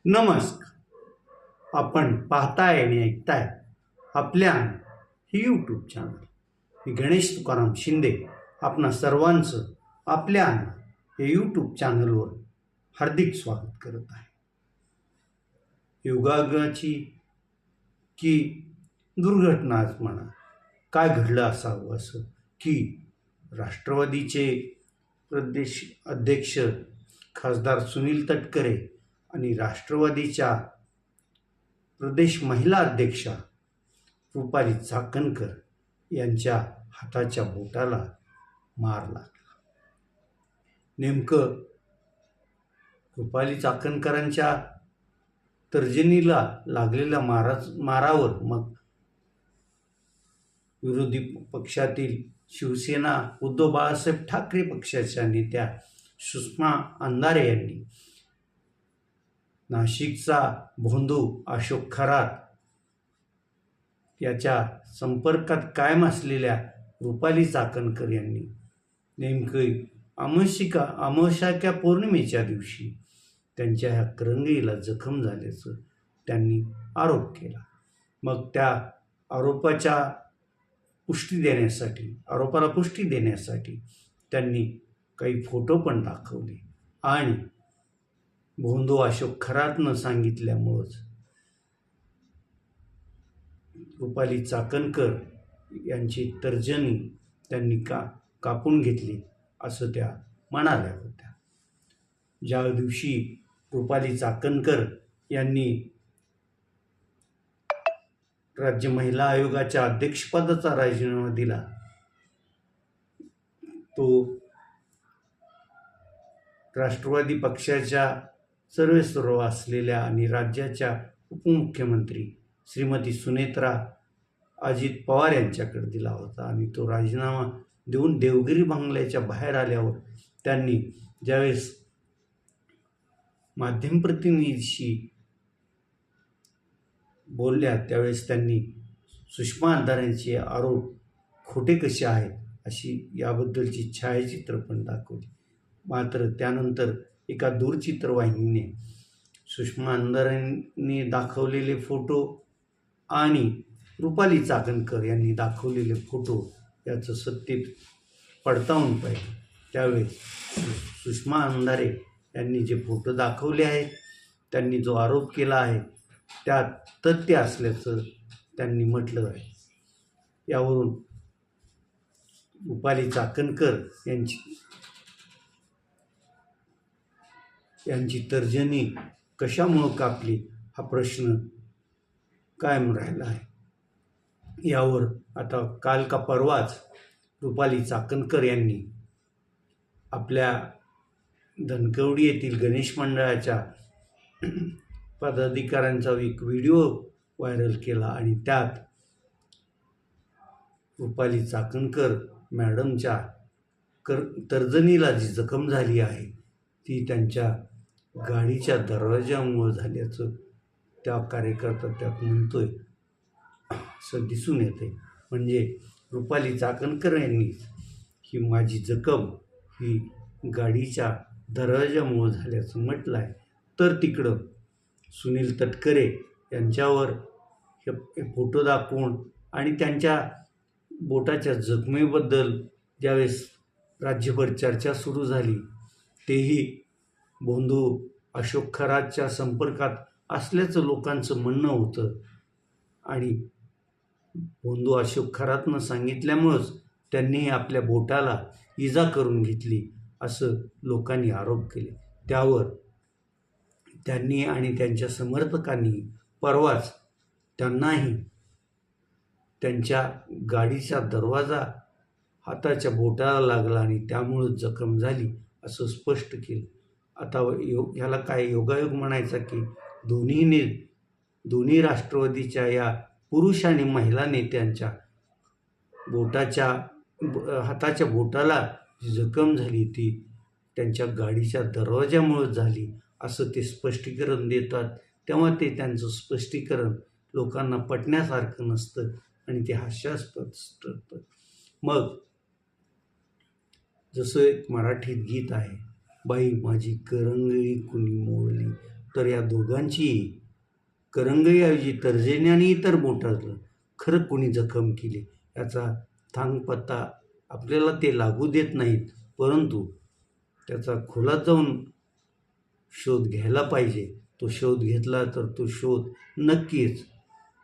नमस्कार. आपण पाहताय आणि ऐकताय आपल्या हे यूट्यूब चॅनल. मी गणेश तुकाराम शिंदे आपणा सर्वांचं आपल्या हे यूट्यूब चॅनलवर हार्दिक स्वागत करत आहे. योगाची की दुर्घटनाच म्हणा, काय घडलं असावं असं की राष्ट्रवादीचे प्रदेश अध्यक्ष खासदार सुनील तटकरे आणि राष्ट्रवादीच्या प्रदेश महिला अध्यक्षा रुपाली चाकणकर यांच्या हाताच्या बोटाला मार लागला. नेमकं रुपाली चाकणकरांच्या तर्जनीला लागलेल्या मारावर मग विरोधी पक्षातील शिवसेना उद्धव बाळासाहेब ठाकरे पक्षाच्या नेत्या सुषमा अंधारे यांनी नाशिकचा भोंदू अशोक खरात याच्या संपर्कात कायम असलेल्या रुपाली चाकणकर यांनी नेमकी अमावस्या पौर्णिमेच्या दिवशी त्यांच्या ह्या करंगळीला जखम झाल्याचं त्यांनी आरोप केला. मग त्या आरोपाला पुष्टी देण्यासाठी त्यांनी काही फोटो पण दाखवले आणि भोंदू अशोक खरातनं सांगितल्यामुळंच रुपाली चाकणकर यांची तर्जनी त्यांनी कापून घेतली असं त्या म्हणाल्या होत्या. ज्या दिवशी रुपाली चाकणकर यांनी राज्य महिला आयोगाच्या अध्यक्षपदाचा राजीनामा दिला, तो राष्ट्रवादी पक्षाच्या सर्वेसर्वा असलेल्या आणि राज्याच्या उपमुख्यमंत्री श्रीमती सुनेत्रा अजित पवार यांच्याकडे दिला होता. आणि तो राजीनामा देऊन देवगिरी बंगल्याच्या बाहेर आल्यावर त्यांनी ज्यावेळेस माध्यम प्रतिनिधीशी बोलल्या त्यावेळेस त्यांनी सुषमा अंधारेंचे आरोप खोटे कसे आहेत अशी याबद्दलची छायाचित्र पण दाखवली. मात्र त्यानंतर एका दूरचित्रवाहिनीने सुषमा अंधारेंनी दाखवलेले फोटो आणि रुपाली चाकणकर यांनी दाखवलेले फोटो याचं सत्य पडताळून पाहिलं. त्यावेळेस सुषमा अंधारे यांनी जे फोटो दाखवले आहेत, त्यांनी जो आरोप केला आहे त्यात तथ्य असल्याचं त्यांनी म्हटलं आहे. यावरून रुपाली चाकणकर यांची तर्जनी कशामुळं कापली हा प्रश्न कायम राहिला आहे. यावर आता काल का परवाच रुपाली चाकणकर यांनी आपल्या धनकवडी येथील गणेश मंडळाच्या पदाधिकाऱ्यांचा एक व्हिडिओ व्हायरल केला आणि त्यात रुपाली चाकणकर मॅडमच्या तर्जनीला जी जखम झाली आहे ती त्यांच्या गाडीच्या दरवाजामुळे झाल्याचं त्या कार्यकर्ता त्यात म्हणतोय असं दिसून येते. म्हणजे रुपाली चाकणकर यांनी ही माझी जखम ही गाडीच्या दरवाजामुळे झाल्याचं म्हटलं आहे. तर तिकडं सुनील तटकरे यांच्यावर हे फोटो दाखवून आणि त्यांच्या बोटाच्या जखमेबद्दल ज्यावेळेस राज्यभर चर्चा सुरू झाली तेही भोंदू अशोक खरातच्या संपर्कात असल्याचं लोकांचं म्हणणं होतं आणि भोंदू अशोक खरातनं सांगितल्यामुळंच त्यांनी आपल्या बोटाला इजा करून घेतली असं लोकांनी आरोप केले. त्यावर त्यांनी आणि त्यांच्या समर्थकांनी परवाच त्यांनाही त्यांच्या गाडीचा दरवाजा हाताच्या बोटाला लागला आणि त्यामुळंच जखम झाली असं स्पष्ट केलं. आता ह्याला काय योगायोग म्हणायचा की दोन्ही राष्ट्रवादीच्या या पुरुष आणि महिला नेत्यांच्या हाताच्या बोटाला जी जखम झाली ती त्यांच्या गाडीच्या दरवाजामुळे झाली असं ते स्पष्टीकरण देतात. तेव्हा ते त्यांचं स्पष्टीकरण लोकांना पटण्यासारखं नसतं आणि ते हास्यास्पद असतं. मग जसं एक मराठीत गीत आहे, बाई माझी करंगळी कुणी मोडली, तर या दोघांचीही करंगईऐवजी तर्जन्याने तर मोठारलं. खरं कोणी जखम केली याचा थांगपत्ता आपल्याला ते लागू देत नाहीत, परंतु त्याचा खोलात जाऊन शोध घ्यायला पाहिजे. तो शोध घेतला तर तो शोध नक्कीच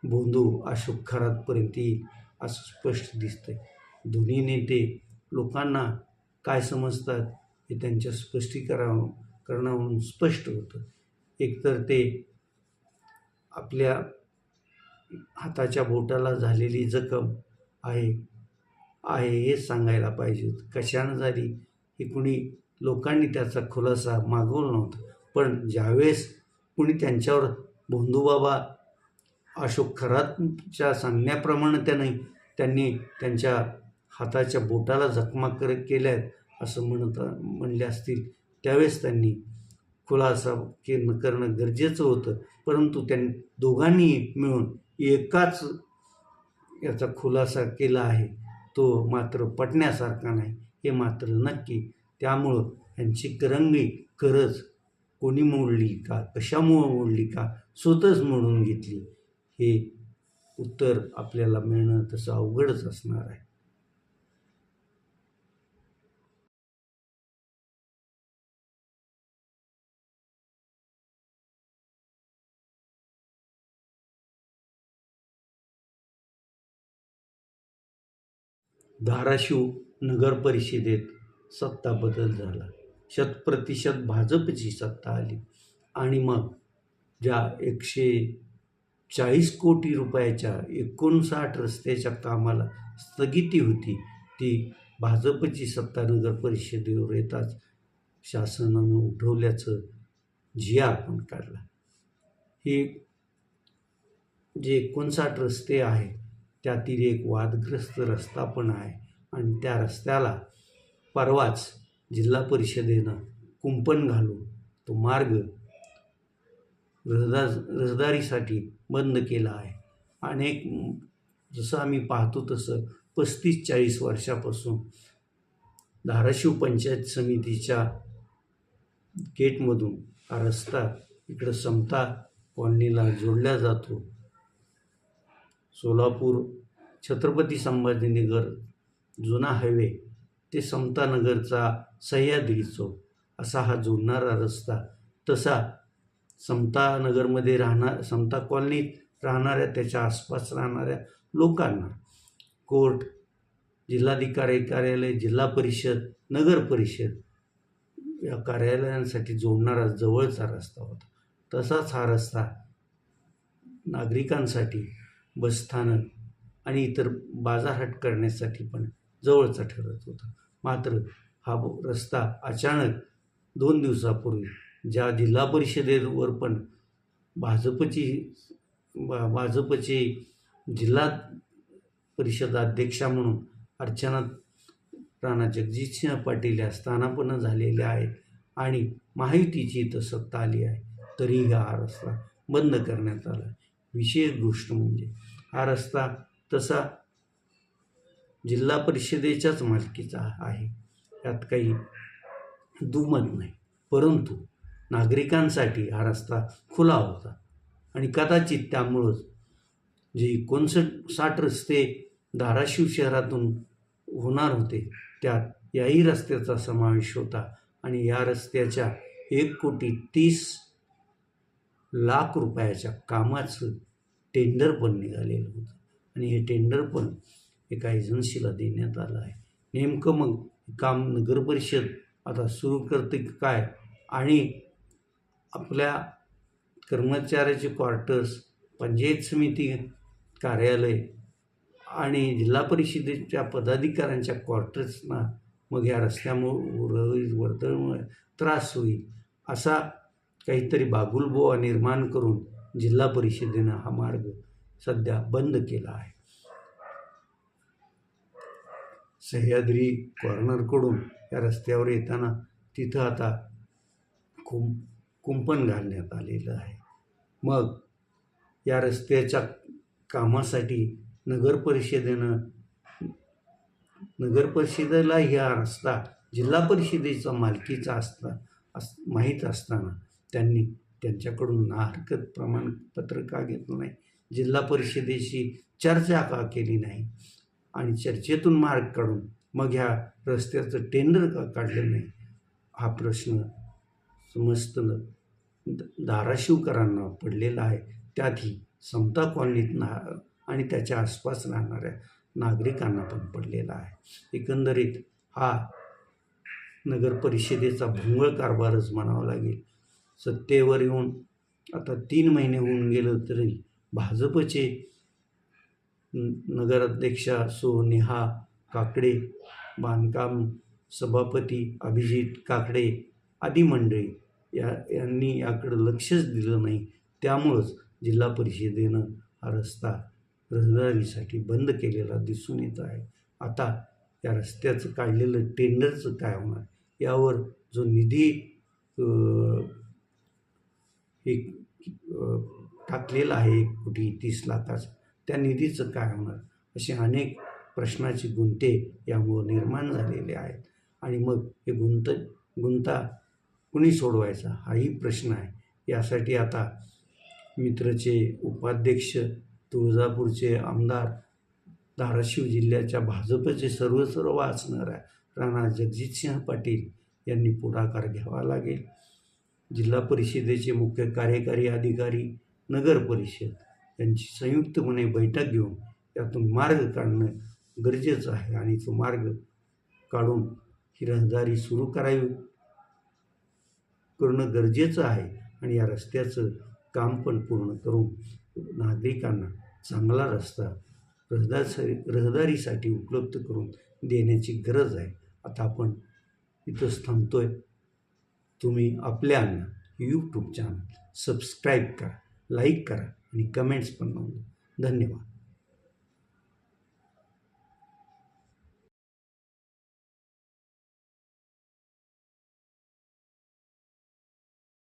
भोंदू अशोक खरातपर्यंत येईल असं स्पष्ट दिसतंय. दोन्ही नेते लोकांना काय समजतात हे त्यांच्या स्पष्टीकरणावरून स्पष्ट होतं. एकतर ते आपल्या हाताच्या बोटाला झालेली जखम आहे हे सांगायला पाहिजे होतं. कशानं झाली हे कुणी लोकांनी त्याचा खुलासा मागवला नव्हता. पण ज्यावेळेस कुणी त्यांच्यावर भोंदूबाबा अशोक खरातच्या सांगण्याप्रमाणे त्यांनी त्यांच्या हाताच्या बोटाला जखमा केल्या आहेत असं म्हणले असतील, त्यावेळेस त्यांनी खुलासा करणं गरजेचं होतं. परंतु त्यांनी दोघांनी मिळून एकाच याचा खुलासा केला आहे, तो मात्र पटण्यासारखा नाही हे मात्र नक्की. त्यामुळं यांची करंगळी खरंच कोणी मोडली का, कशामुळं मोडली का, स्वतःच मोडून घेतली हे उत्तर आपल्याला मिळणं तसं अवघडच असणार आहे. धाराशिव नगर परिषदेत सत्ता बदल झाला. 100% भाजपची सत्ता आली आणि मग ज्या 140 कोटी रुपयाच्या 59 रस्त्याच्या कामाला स्थगिती होती, ती भाजपची सत्ता नगर परिषदेवर येताच शासनानं उठवल्याचं जिया आपण काढला. हे जे 59 रस्ते आहेत त्यातील एक वादग्रस्त रस्ता पण आहे आणि त्या रस्त्याला परवाच जिल्हा परिषदेनं कुंपण घालून तो मार्ग रहदारीसाठी बंद केला आहे. जसं आम्ही पाहतो तसं 35-40 वर्षापासून धाराशिव पंचायत समितीच्या गेटमधून हा रस्ता इकडं समता कॉलनीला जोडला जातो. सोलापूर छत्रपती संभाजीनगर जुना हायवे ते समतानगरचा सह्याद्री चौक असा हा जोडणारा रस्ता, तसा समतानगरमध्ये समता कॉलनीत राहणाऱ्या त्याच्या आसपास राहणाऱ्या लोकांना कोर्ट, जिल्हाधिकारी कार्यालय, जिल्हा परिषद, नगर परिषद या कार्यालयांसाठी जोडणारा जवळचा रस्ता होता. तसाच हा रस्ता नागरिकांसाठी बसस्थानक आणि इतर बाजारहाट करण्यासाठी पण जवळचा ठरत होता. मात्र हा रस्ता अचानक 2 दिवसापूर्वी ज्या जिल्हा परिषदेवर पण भाजपचे जिल्हा परिषद अध्यक्षा म्हणून अर्चना राणा जगजितसिंह पाटील या स्थानापन्न झालेल्या आहेत आणि महायुतीची इथं सत्ता आली आहे, तरीही हा रस्ता बंद करण्यात आला. विशेष गोष्ट म्हणजे हा रस्ता तसा जिल्हा परिषदेच्याच मालकीचा आहे, यात काही दुमत नाही. परंतु नागरिकांसाठी हा रस्ता खुला होता आणि कदाचित त्यामुळंच जे 59 रस्ते धाराशिव शहरातून होणार होते त्यात याही रस्त्याचा समावेश होता आणि या रस्त्याच्या 1,30,00,000 रुपयाच्या कामाचं टेंडर पण निघालेलं होतं आणि हे टेंडर पण एका एजन्सीला देण्यात आलं आहे. नेमकं मग काम नगरपरिषद आता सुरू करते काय आणि आपल्या कर्मचाऱ्याचे क्वार्टर्स, पंचायत समिती कार्यालय आणि जिल्हा परिषदेच्या पदाधिकाऱ्यांच्या क्वार्टर्सना मग या रस्त्यामुळे वर्दळमुळे त्रास होईल असा काहीतरी बागुलबोवा निर्माण करून जिल्हा परिषदेनं हा मार्ग सध्या बंद केला आहे. सह्याद्री कॉर्नरकडून या रस्त्यावर येताना तिथं आता कुंपण घालण्यात आलेलं आहे. मग या रस्त्याच्या कामासाठी नगर परिषदेला हा रस्ता जिल्हा परिषदेचा मालकीचा माहीत असताना त्यांनी त्यांच्याकडून नाहरकत प्रमाणपत्र का घेतलं नाही, जिल्हा परिषदेशी चर्चा का केली नाही आणि चर्चेतून मार्ग काढून मग ह्या रस्त्याचं टेंडर का काढलं नाही, हा प्रश्न समस्त धाराशिवकरांना पडलेला आहे. त्यातही समता कॉलनीत आणि त्याच्या आसपास राहणाऱ्या नागरिकांना पण पडलेला आहे. एकंदरीत हा नगर परिषदेचा भोंगळ कारभारच म्हणावा लागेल. सत्तेवर येऊन आता 3 महिने होऊन गेलं तरी भाजपचे नगराध्यक्षा नेहा काकडे, बांधकाम सभापती अभिजित काकडे आदी मंडळी यांनी याकडं लक्षच दिलं नाही. त्यामुळंच जिल्हा परिषदेनं हा रस्ता रहदारीसाठी बंद केलेला दिसून येत आहे. आता या रस्त्याचं काढलेलं टेंडरचं काय होणार, यावर जो निधी टाकलेला आहे 1,30,00,000 त्या निधीचं काय होणार, असे अनेक प्रश्नाचे गुंते यामुळं निर्माण झालेले आहेत. आणि मग हे गुंता कुणी सोडवायचा हाही प्रश्न आहे. यासाठी आता मित्रचे उपाध्यक्ष, तुळजापूरचे आमदार, धाराशिव जिल्ह्याच्या भाजपचे सर्व असणाऱ्या राणा जगजितसिंह पाटील यांनी पुढाकार घ्यावा लागेल. जिल्हा परिषदेचे मुख्य कार्यकारी अधिकारी, नगर परिषद यांची संयुक्तपणे बैठक घेऊन यातून मार्ग काढणं गरजेचं आहे आणि तो मार्ग काढून ही रहदारी सुरू करणं गरजेचं आहे आणि या रस्त्याचं काम पण पूर्ण करून नागरिकांना चांगला रस्ता रहदारीसाठी उपलब्ध करून देण्याची गरज आहे. आता आपण इथंच थांबतोय. तुम्ही आपल्या यूट्यूब चॅनल सबस्क्राईब करा, लाईक करा आणि कमेंट्स पण नोंदवा. धन्यवाद.